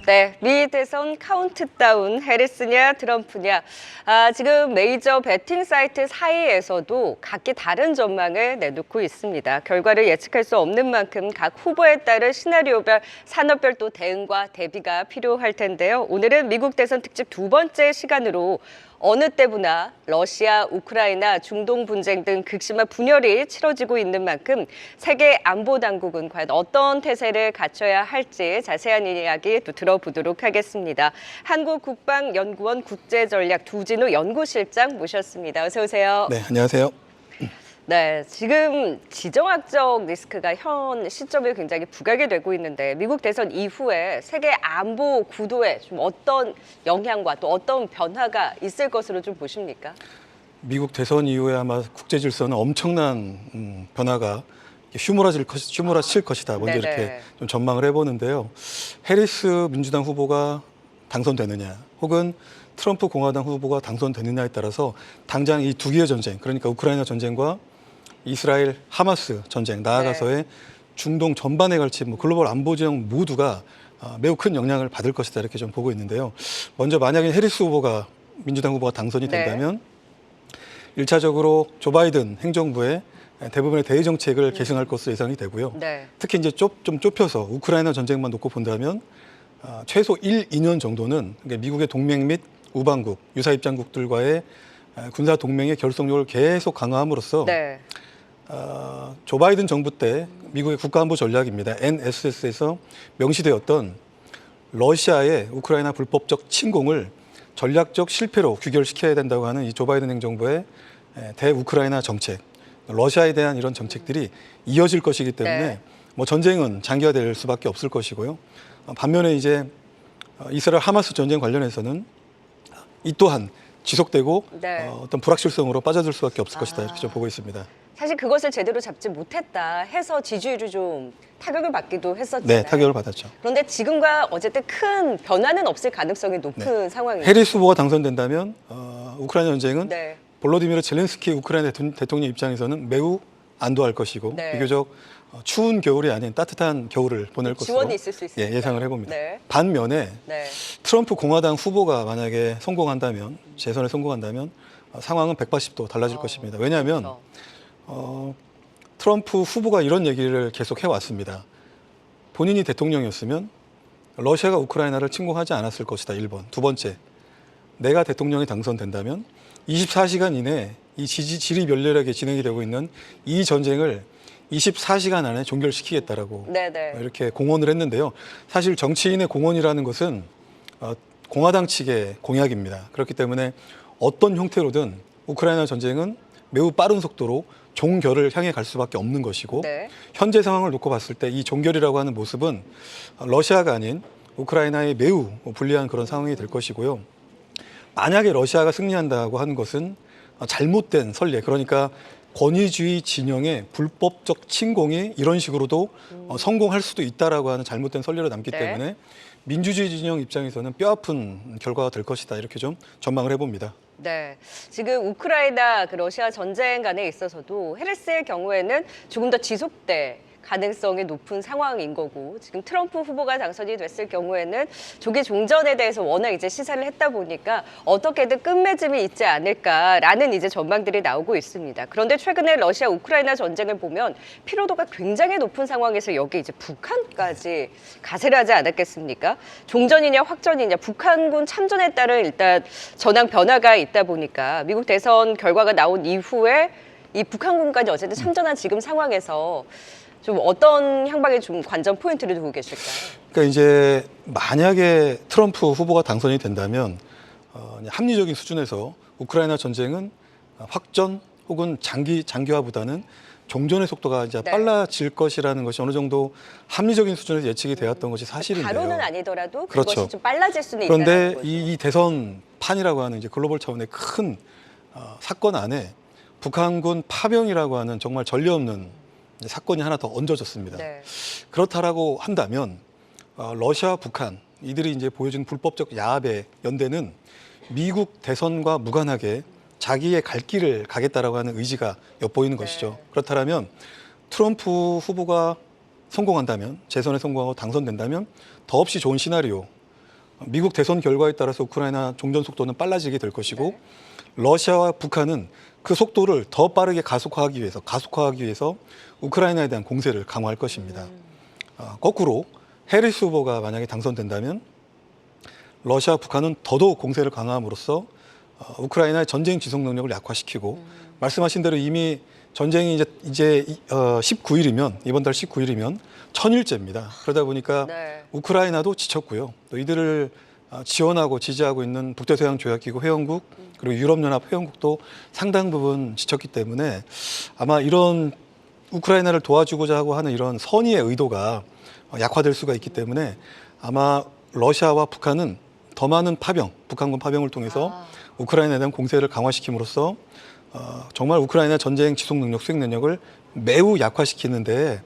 네, 미 대선 카운트다운 해리스냐 트럼프냐. 지금 메이저 베팅 사이트 사이에서도 각기 다른 전망을 내놓고 있습니다. 결과를 예측할 수 없는 만큼 각 후보에 따른 시나리오별, 산업별 또 대응과 대비가 필요할 텐데요. 오늘은 미국 대선 특집 두 번째 시간으로 어느 때보다 러시아, 우크라이나, 중동 분쟁 등 극심한 분열이 치러지고 있는 만큼 세계 안보 당국은 과연 어떤 태세를 갖춰야 할지 자세한 이야기 또 들어보도록 하겠습니다. 한국국방연구원 국제전략 두진우 연구실장 모셨습니다. 어서 오세요. 네, 안녕하세요. 네, 지금 지정학적 리스크가 현 시점에 굉장히 부각이 되고 있는데 미국 대선 이후에 세계 안보 구도에 좀 어떤 영향과 또 어떤 변화가 있을 것으로 좀 보십니까? 미국 대선 이후에 아마 국제 질서는 엄청난 변화가 휘몰아칠 것이다. 먼저 네네. 이렇게 좀 전망을 해보는데요. 해리스 민주당 후보가 당선되느냐, 혹은 트럼프 공화당 후보가 당선되느냐에 따라서 당장 이 두 개의 전쟁, 그러니까 우크라이나 전쟁과 이스라엘 하마스 전쟁, 나아가서의 중동 전반에 걸친 글로벌 안보 지형 모두가 매우 큰 영향을 받을 것이다, 이렇게 좀 보고 있는데요. 먼저 만약에 해리스 후보가, 민주당 후보가 당선이 된다면 일차적으로 조 바이든 행정부의 대부분의 대외 정책을 계승할 것으로 예상이 되고요. 네. 특히 이제 좀 좁혀서 우크라이나 전쟁만 놓고 본다면 최소 1, 2년 정도는 미국의 동맹 및 우방국, 유사 입장국들과의 군사 동맹의 결속력을 계속 강화함으로써 조 바이든 정부 때 미국의 국가안보 전략입니다. NSS에서 명시되었던 러시아의 우크라이나 불법적 침공을 전략적 실패로 귀결시켜야 된다고 하는 이 조 바이든 행정부의 대우크라이나 정책, 러시아에 대한 이런 정책들이 이어질 것이기 때문에 전쟁은 장기화될 수밖에 없을 것이고요. 반면에 이제 이스라엘 하마스 전쟁 관련해서는 이 또한 지속되고 어떤 불확실성으로 빠져들 수밖에 없을 것이다, 이렇게 좀 보고 있습니다. 사실 그것을 제대로 잡지 못했다 해서 지지율이 좀 타격을 받기도 했었잖아요. 네, 타격을 받았죠. 그런데 지금과 어쨌든 큰 변화는 없을 가능성이 높은 상황이에요. 해리스 후보가 당선된다면 우크라이나 전쟁은 네. 볼로디미르 젤렌스키 우크라이나 대통령 입장에서는 매우 안도할 것이고 비교적 추운 겨울이 아닌 따뜻한 겨울을 보낼 것으로 지원이 있을 수 있습니다. 예상을 해봅니다. 반면에 트럼프 공화당 후보가 만약에 성공한다면, 재선에 성공한다면 상황은 180도 달라질 것입니다. 왜냐하면 트럼프 후보가 이런 얘기를 계속 해왔습니다. 본인이 대통령이었으면 러시아가 우크라이나를 침공하지 않았을 것이다, 1번. 두 번째, 내가 대통령이 당선된다면 24시간 이내 이 지리멸렬하게 진행이 되고 있는 이 전쟁을 24시간 안에 종결시키겠다라고 이렇게 공언을 했는데요. 사실 정치인의 공언이라는 것은 공화당 측의 공약입니다. 그렇기 때문에 어떤 형태로든 우크라이나 전쟁은 매우 빠른 속도로 종결을 향해 갈 수밖에 없는 것이고 현재 상황을 놓고 봤을 때 이 종결이라고 하는 모습은 러시아가 아닌 우크라이나에 매우 불리한 그런 상황이 될 것이고요. 만약에 러시아가 승리한다고 하는 것은 잘못된 선례, 그러니까 권위주의 진영의 불법적 침공이 이런 식으로도 성공할 수도 있다라고 하는 잘못된 선례로 남기 때문에 민주주의 진영 입장에서는 뼈아픈 결과가 될 것이다, 이렇게 좀 전망을 해봅니다. 네, 지금 우크라이나 러시아 전쟁 간에 있어서도 해리스의 경우에는 조금 더 지속될 가능성이 높은 상황인 거고, 지금 트럼프 후보가 당선이 됐을 경우에는 조기 종전에 대해서 워낙 이제 시사를 했다 보니까 어떻게든 끝맺음이 있지 않을까라는 이제 전망들이 나오고 있습니다. 그런데 최근에 러시아 우크라이나 전쟁을 보면 피로도가 굉장히 높은 상황에서 여기 이제 북한까지 가세를 하지 않았겠습니까? 종전이냐 확전이냐, 북한군 참전에 따른 일단 전황 변화가 있다 보니까 미국 대선 결과가 나온 이후에 이 북한군까지 어쨌든 참전한 지금 상황에서 좀 어떤 향방에 좀 관전 포인트를 두고 계실까요? 그러니까 이제 만약에 트럼프 후보가 당선이 된다면 합리적인 수준에서 우크라이나 전쟁은 확전 혹은 장기화보다는 종전의 속도가 이제 빨라질 것이라는 것이 어느 정도 합리적인 수준에서 예측이 되었던 것이 사실인데요. 바로는 아니더라도 그것이 좀 빨라질 수는 있다는 그런데 거죠. 이 대선판이라고 하는 이제 글로벌 차원의 큰 사건 안에 북한군 파병이라고 하는 정말 전례 없는 사건이 하나 더 얹어졌습니다. 그렇다라고 한다면 러시아, 북한 이들이 이제 보여준 불법적 야합의 연대는 미국 대선과 무관하게 자기의 갈 길을 가겠다라고 하는 의지가 엿보이는 것이죠. 그렇다면 트럼프 후보가 성공한다면, 재선에 성공하고 당선된다면 더없이 좋은 시나리오, 미국 대선 결과에 따라서 우크라이나 종전 속도는 빨라지게 될 것이고 러시아와 북한은 그 속도를 더 빠르게 가속화하기 위해서 우크라이나에 대한 공세를 강화할 것입니다. 거꾸로 해리스 후보가 만약에 당선된다면 러시아와 북한은 더더욱 공세를 강화함으로써 우크라이나의 전쟁 지속 능력을 약화시키고 말씀하신 대로 이미 전쟁이 이제 19일이면 이번 달 19일이면 1000일째입니다. 그러다 보니까 네. 우크라이나도 지쳤고요. 또 이들을 지원하고 지지하고 있는 북대서양 조약기구 회원국 그리고 유럽연합 회원국도 상당 부분 지쳤기 때문에 아마 이런 우크라이나를 도와주고자 하고 하는 이런 선의의 의도가 약화될 수가 있기 때문에 아마 러시아와 북한은 더 많은 북한군 파병을 통해서 우크라이나에 대한 공세를 강화시킴으로써 정말 우크라이나 전쟁 지속 능력, 수행 능력을 매우 약화시키는데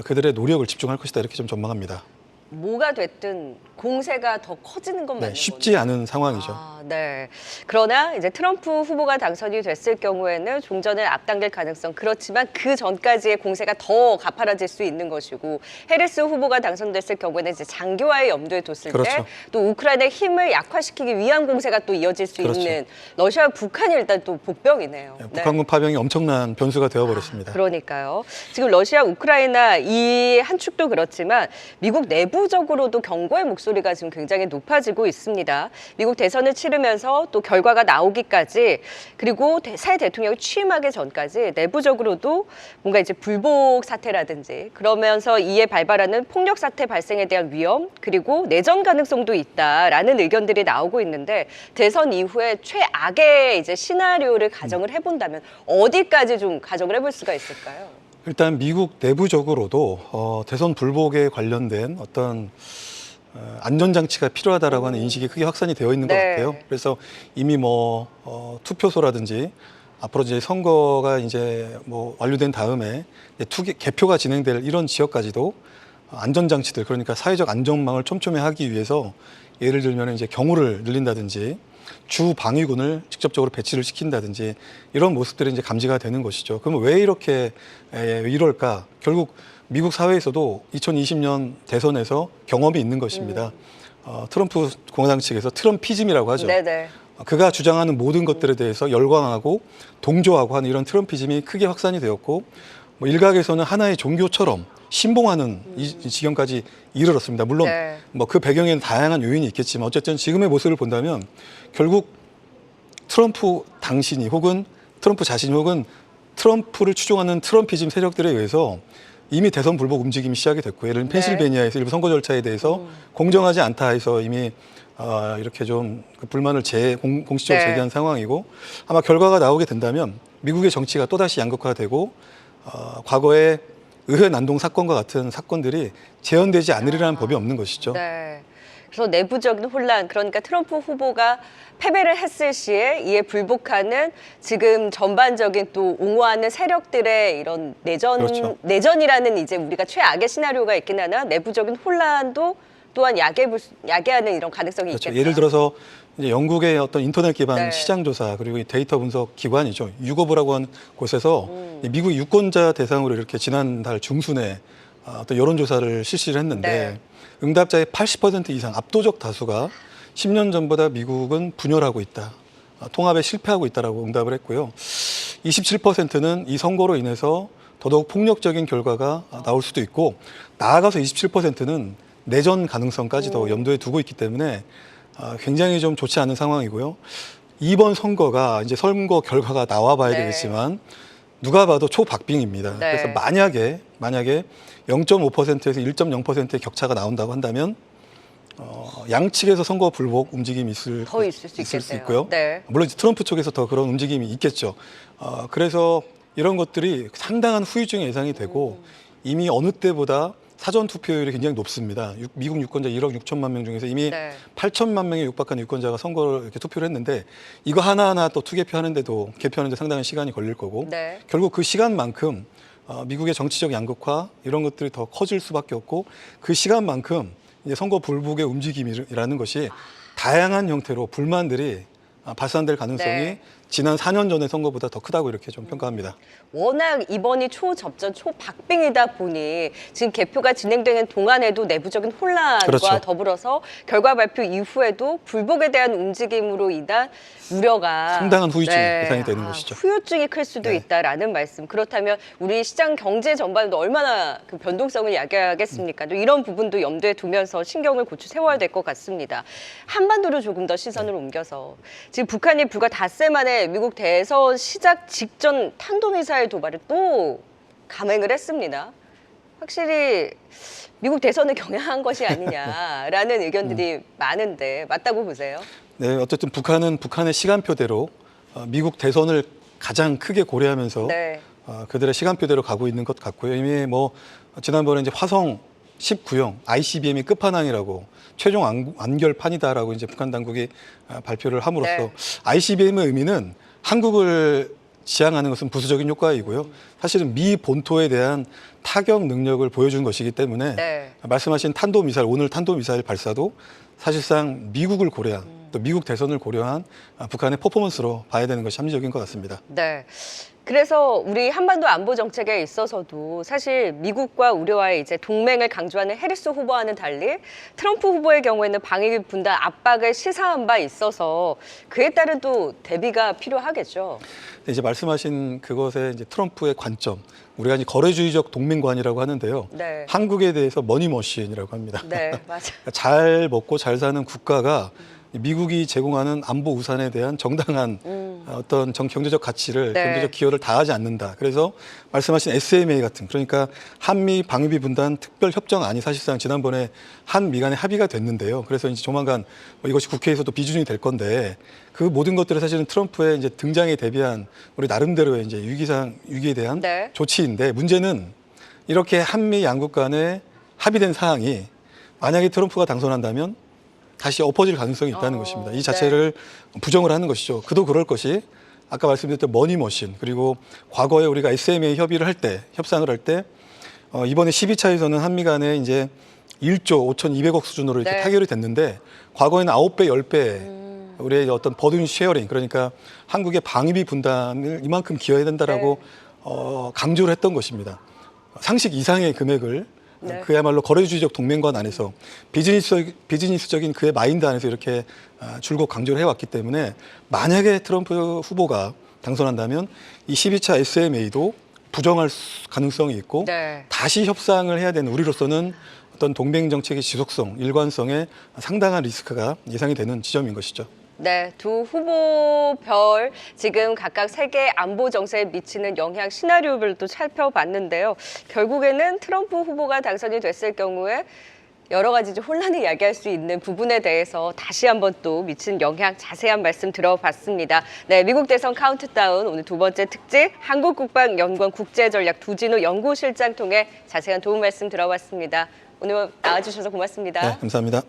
그들의 노력을 집중할 것이다 이렇게 좀 전망합니다. 뭐가 됐든 공세가 더 커지는 건 맞는 쉽지 거네요. 않은 상황이죠. 네. 그러나 이제 트럼프 후보가 당선이 됐을 경우에는 종전을 앞당길 가능성 그렇지만 그 전까지의 공세가 더 가파라질 수 있는 것이고 해리스 후보가 당선됐을 경우에는 이제 장기화의 염두에 뒀을 그렇죠. 때 또 우크라이나의 힘을 약화시키기 위한 공세가 또 이어질 수 그렇죠. 있는 러시아와 북한이 일단 또 복병이네요. 네. 북한군 파병이 엄청난 변수가 되어버렸습니다. 그러니까요. 지금 러시아, 우크라이나 이 한 축도 그렇지만 미국 내부적으로도 경고의 목소리가 지금 굉장히 높아지고 있습니다. 미국 대선을 치르면서 또 결과가 나오기까지 그리고 새 대통령이 취임하기 전까지 내부적으로도 뭔가 이제 불복 사태라든지 그러면서 이에 발발하는 폭력 사태 발생에 대한 위험 그리고 내전 가능성도 있다라는 의견들이 나오고 있는데 대선 이후에 최악의 이제 시나리오를 가정을 해본다면 어디까지 좀 가정을 해볼 수가 있을까요? 일단 미국 내부적으로도 대선 불복에 관련된 어떤 안전장치가 필요하다라고 하는 인식이 크게 확산이 되어 있는 것 네. 같아요. 그래서 이미 투표소라든지 앞으로 이제 선거가 이제 완료된 다음에 이제 개표가 진행될 이런 지역까지도 안전장치들 그러니까 사회적 안전망을 촘촘히 하기 위해서 예를 들면 이제 경호를 늘린다든지 주 방위군을 직접적으로 배치를 시킨다든지 이런 모습들이 이제 감지가 되는 것이죠. 그러면 왜 이럴까? 결국 미국 사회에서도 2020년 대선에서 경험이 있는 것입니다. 트럼프 공화당 측에서 트럼피즘이라고 하죠. 네네. 그가 주장하는 모든 것들에 대해서 열광하고 동조하고 하는 이런 트럼피즘이 크게 확산이 되었고 일각에서는 하나의 종교처럼 신봉하는 이 지경까지 이르렀습니다. 물론 네. 그 배경에는 다양한 요인이 있겠지만 어쨌든 지금의 모습을 본다면 결국 트럼프 당신이 혹은 트럼프 자신이 혹은 트럼프를 추종하는 트럼피즘 세력들에 의해서 이미 대선 불복 움직임이 시작이 됐고 예를 들면 펜실베니아에서 일부 선거 절차에 대해서 공정하지 않다 해서 이미 이렇게 좀 그 불만을 공식적으로 제기한 상황이고 아마 결과가 나오게 된다면 미국의 정치가 또다시 양극화되고 과거에 의회 난동 사건과 같은 사건들이 재현되지 않으리라는 법이 없는 것이죠. 네. 그래서 내부적인 혼란, 그러니까 트럼프 후보가 패배를 했을 시에 이에 불복하는 지금 전반적인 또 옹호하는 세력들의 이런 그렇죠. 내전이라는 이제 우리가 최악의 시나리오가 있긴 하나 내부적인 혼란도 또한 야기하는 이런 가능성이 그렇죠. 있겠다. 예를 들어서 이제 영국의 어떤 인터넷 기반 네. 시장 조사 그리고 이 데이터 분석 기관이죠. 유거브라고 하는 곳에서 미국 유권자 대상으로 이렇게 지난달 중순에 어떤 여론조사를 실시를 했는데 네. 응답자의 80% 이상 압도적 다수가 10년 전보다 미국은 분열하고 있다. 통합에 실패하고 있다라고 응답을 했고요. 27%는 이 선거로 인해서 더더욱 폭력적인 결과가 나올 수도 있고 나아가서 27%는 내전 가능성까지 더 염두에 두고 있기 때문에 굉장히 좀 좋지 않은 상황이고요. 이번 선거가 이제 선거 결과가 나와 봐야 네. 되겠지만 누가 봐도 초박빙입니다. 네. 그래서 만약에 0.5%에서 1.0%의 격차가 나온다고 한다면 양측에서 선거 불복 움직임이 있을 수 있겠네요. 있고요. 네. 물론 이제 트럼프 쪽에서 더 그런 움직임이 있겠죠. 그래서 이런 것들이 상당한 후유증이 예상이 되고 이미 어느 때보다 사전 투표율이 굉장히 높습니다. 미국 유권자 1억 6천만 명 중에서 이미 네. 8천만 명에 육박한 유권자가 선거를 이렇게 투표를 했는데 이거 하나하나 또 투개표하는데도 개표하는데 상당한 시간이 걸릴 거고 네. 결국 그 시간만큼 미국의 정치적 양극화 이런 것들이 더 커질 수밖에 없고 그 시간만큼 이제 선거 불복의 움직임이라는 것이 다양한 형태로 불만들이 발산될 가능성이 네. 지난 4년 전의 선거보다 더 크다고 이렇게 좀 평가합니다. 워낙 이번이 초접전, 초박빙이다 보니 지금 개표가 진행되는 동안에도 내부적인 혼란과 그렇죠. 더불어서 결과 발표 이후에도 불복에 대한 움직임으로 인한 우려가 상당한 후유증이 예상이 되는 것이죠. 후유증이 클 수도 네. 있다라는 말씀. 그렇다면 우리 시장 경제 전반도 얼마나 그 변동성을 야기하겠습니까? 또 이런 부분도 염두에 두면서 신경을 고추 세워야 될 것 같습니다. 한반도로 조금 더 시선을 옮겨서 지금 북한이 불과 닷새 만에 미국 대선 시작 직전 탄도미사일 도발을 또 감행을 했습니다. 확실히 미국 대선을 겨냥한 것이 아니냐라는 의견들이 많은데 맞다고 보세요? 네, 어쨌든 북한은 북한의 시간표대로 미국 대선을 가장 크게 고려하면서 네. 그들의 시간표대로 가고 있는 것 같고요. 이미 뭐 지난번에 이제 화성 19형 ICBM이 끝판왕이라고 최종 완결판이다라고 이제 북한 당국이 발표를 함으로써 네. ICBM의 의미는 한국을 지향하는 것은 부수적인 효과이고요. 사실은 미 본토에 대한 타격 능력을 보여준 것이기 때문에 네. 말씀하신 오늘 탄도미사일 발사도 사실상 미국을 고려한 또 미국 대선을 고려한 북한의 퍼포먼스로 봐야 되는 것이 합리적인 것 같습니다. 네. 그래서 우리 한반도 안보 정책에 있어서도 사실 미국과 우리와의 이제 동맹을 강조하는 해리스 후보와는 달리 트럼프 후보의 경우에는 방위 분담 압박을 시사한 바 있어서 그에 따른 또 대비가 필요하겠죠. 이제 말씀하신 그것의 이제 트럼프의 관점, 우리가 이제 거래주의적 동맹관이라고 하는데요. 네. 한국에 대해서 머니머신이라고 합니다. 네, 맞아. 잘 먹고 잘 사는 국가가 미국이 제공하는 안보 우산에 대한 정당한 어떤 경제적 가치를 네. 경제적 기여를 다하지 않는다. 그래서 말씀하신 SMA 같은 그러니까 한미 방위비 분담 특별 협정안이 사실상 지난번에 한미 간에 합의가 됐는데요. 그래서 이제 조만간 이것이 국회에서도 비준이 될 건데 그 모든 것들을 사실은 트럼프의 이제 등장에 대비한 우리 나름대로의 이제 위기에 대한 네. 조치인데 문제는 이렇게 한미 양국 간에 합의된 사항이 만약에 트럼프가 당선한다면 다시 엎어질 가능성이 있다는 것입니다. 이 자체를 부정을 하는 것이죠. 그도 그럴 것이 아까 말씀드렸던 머니머신 그리고 과거에 우리가 SMA 협상을 할 때 이번에 12차에서는 한미 간에 이제 1조 5,200억 수준으로 이렇게 네. 타결이 됐는데 과거에는 9배, 10배 우리의 어떤 버든 쉐어링 그러니까 한국의 방위비 분담을 이만큼 기여해야 된다라고 강조를 했던 것입니다. 상식 이상의 금액을 네. 그야말로 거래주의적 동맹관 안에서 비즈니스적인 그의 마인드 안에서 이렇게 줄곧 강조를 해왔기 때문에 만약에 트럼프 후보가 당선한다면 이 12차 SMA도 부정할 가능성이 있고 네. 다시 협상을 해야 되는 우리로서는 어떤 동맹 정책의 지속성, 일관성에 상당한 리스크가 예상이 되는 지점인 것이죠. 네, 두 후보별 지금 각각 세계 안보 정세에 미치는 영향 시나리오별도 살펴봤는데요. 결국에는 트럼프 후보가 당선이 됐을 경우에 여러 가지 좀 혼란을 야기할 수 있는 부분에 대해서 다시 한번 또 미친 영향 자세한 말씀 들어봤습니다. 네, 미국 대선 카운트다운 오늘 두 번째 특집 한국국방연구원 국제전략 두진호 연구실장 통해 자세한 도움 말씀 들어봤습니다. 오늘 나와주셔서 고맙습니다. 네, 감사합니다.